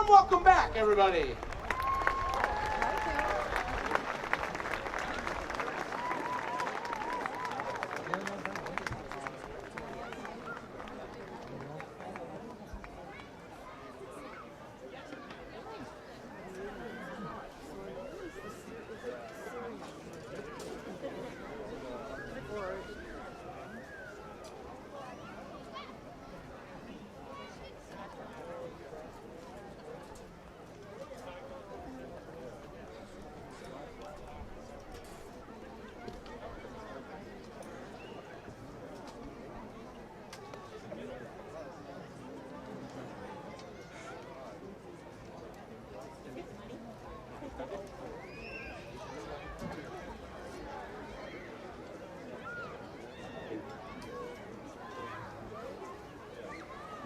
warm welcome back, everybody.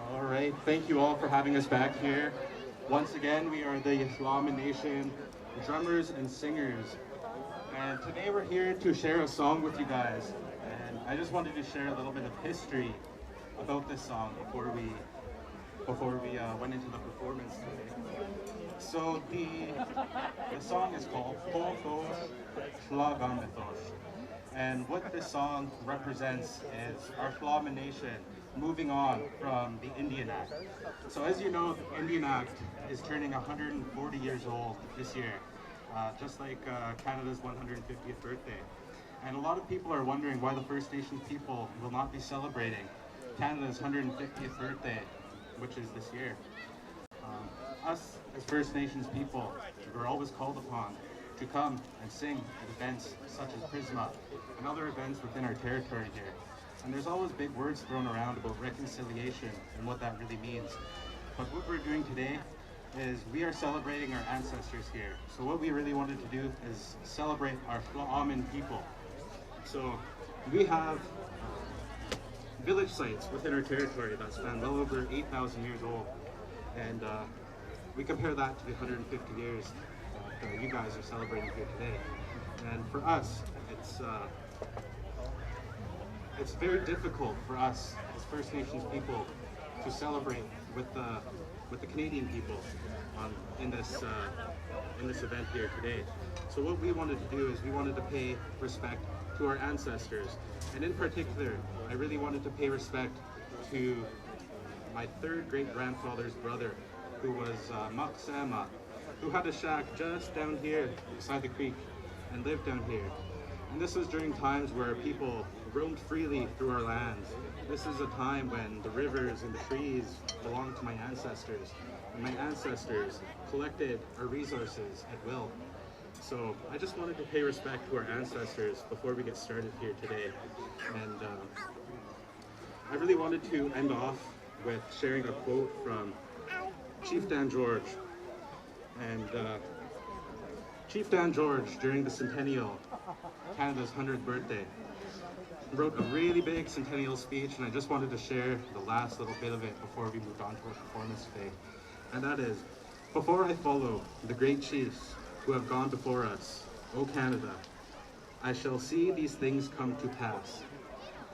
All right, thank you all for having us back here. Once again, we are the Islamic Nation drummers and singers. And today we're here to share a song with you guys. And I just wanted to share a little bit of history about this song before we went into the performance today. So the song is called Fothos Tlagamethos. And what this song represents is our Islamic Nation moving on from the Indian Act. So as you know, the Indian Act is turning 140 years old this year, just like Canada's 150th birthday. And a lot of people are wondering why the First Nations people will not be celebrating Canada's 150th birthday, which is this year. Us as First Nations people, we're always called upon to come and sing at events such as PRISMA and other events within our territory here. And there's always big words thrown around about reconciliation and what that really means. But what we're doing today is we are celebrating our ancestors here. So what we really wanted to do is celebrate our Tla'amin people. So we have village sites within our territory that span well over 8,000 years old. And we compare that to the 150 years that you guys are celebrating here today. And for us, it's very difficult for us as First Nations people to celebrate with the Canadian people in this event here today. So what we wanted to do is we wanted to pay respect to our ancestors, and in particular, I really wanted to pay respect to my third great grandfather's brother, who was Maksema, who had a shack just down here beside the creek and lived down here. And this was during times where people roamed freely through our lands. This is a time when the rivers and the trees belonged to my ancestors, and my ancestors collected our resources at will. So I just wanted to pay respect to our ancestors before we get started here today. And I really wanted to end off with sharing a quote from Chief Dan George. And Chief Dan George, during the centennial, Canada's 100th birthday, wrote a really big centennial speech, and I just wanted to share the last little bit of it before we moved on to our performance today. And that is, before I follow the great chiefs who have gone before us, O Canada, I shall see these things come to pass.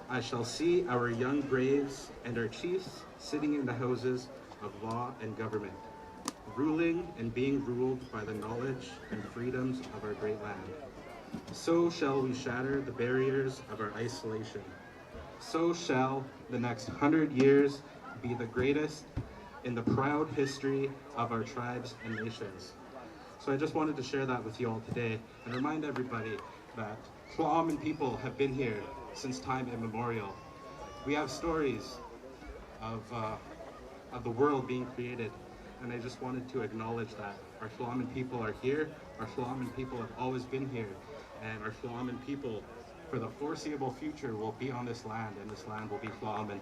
I shall see our young braves and our chiefs sitting in the houses of law and government, ruling and being ruled by the knowledge and freedoms of our great land. So shall we shatter the barriers of our isolation. So shall the next 100 years be the greatest in the proud history of our tribes and nations. So I just wanted to share that with you all today and remind everybody that Tla'amin people have been here since time immemorial. We have stories of the world being created, and I just wanted to acknowledge that our Tla'amin people are here, our Tla'amin people have always been here, and our Tla'amin people for the foreseeable future will be on this land, and this land will be Tla'amin.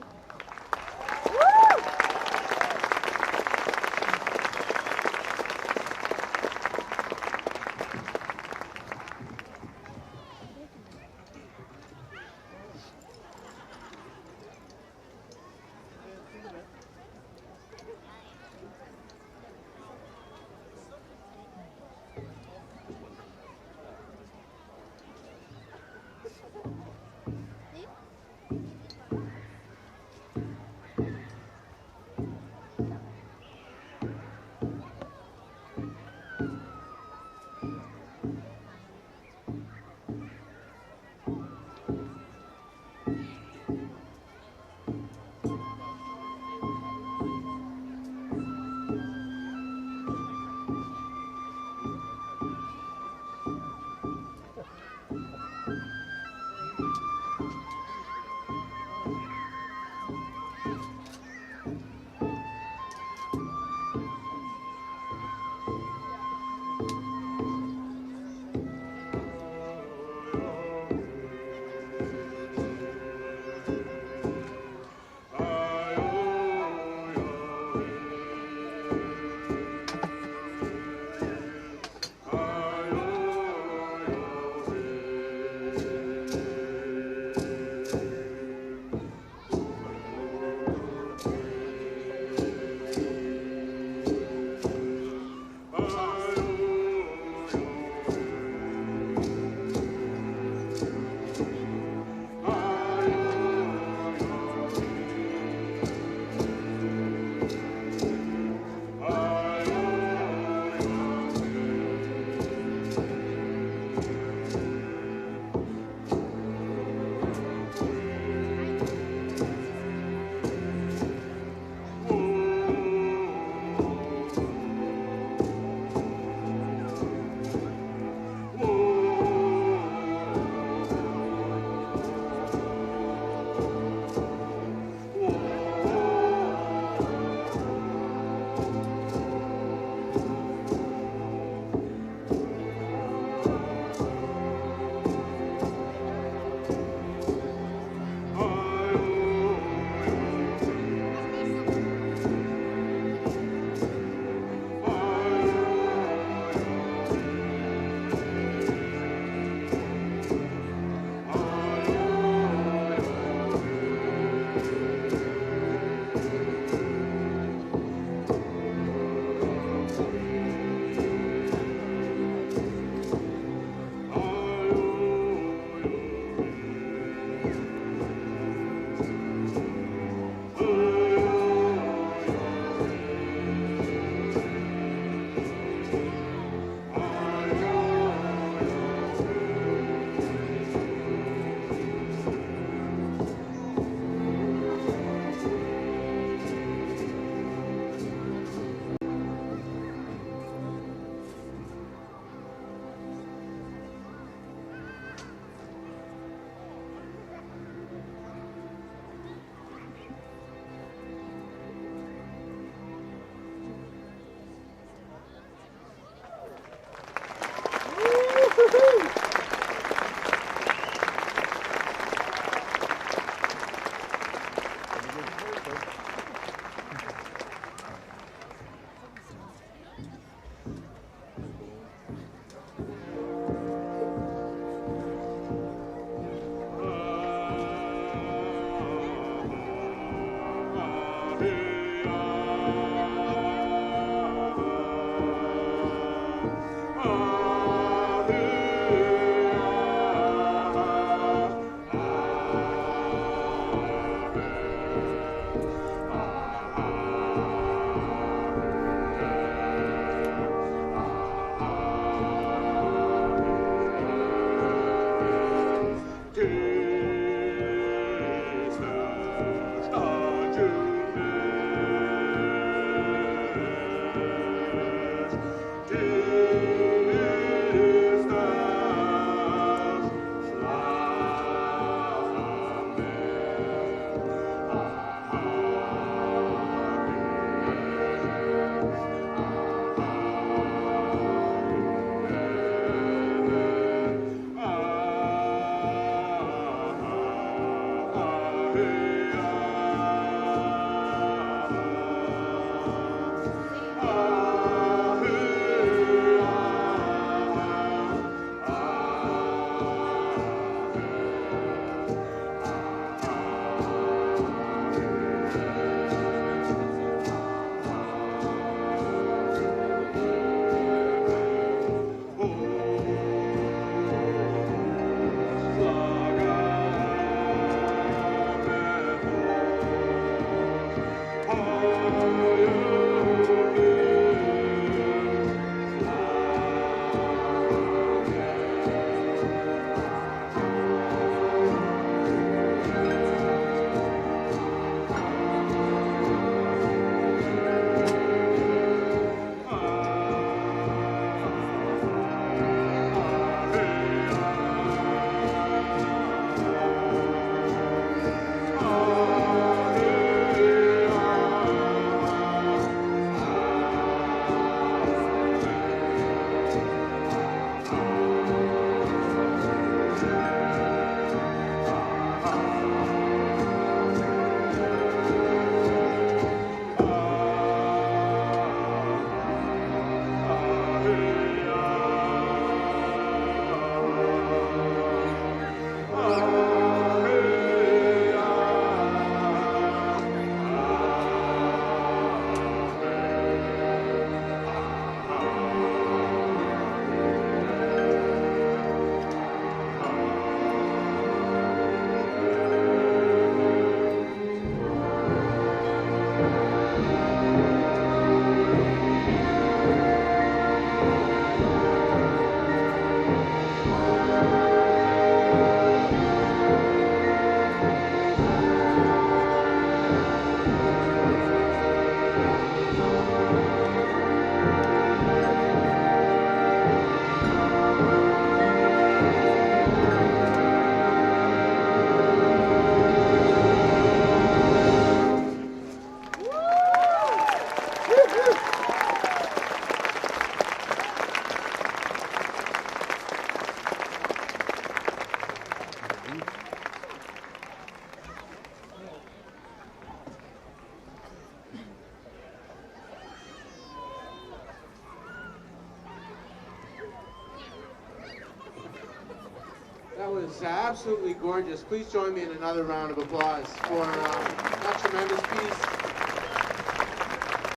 That was absolutely gorgeous. Please join me in another round of applause for that tremendous piece.